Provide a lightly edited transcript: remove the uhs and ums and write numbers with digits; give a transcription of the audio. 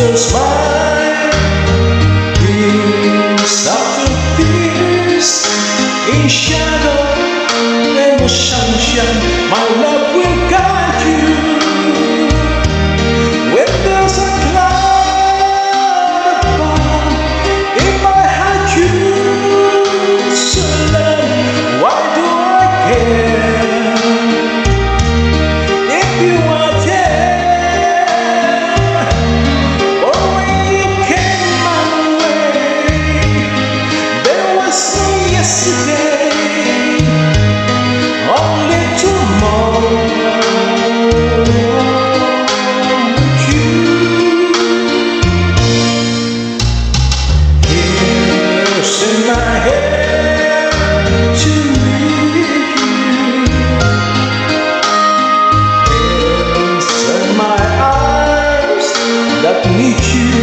after smile, peace after peace, in shadow and the sunshine, my love will guide you. When there's a cloud above, if I had you so long, why do I care? If you are there, or when you came my way, there was no yesterday, only tomorrow with you. Here's in my head to meet you. Here's in my eyes that meet you.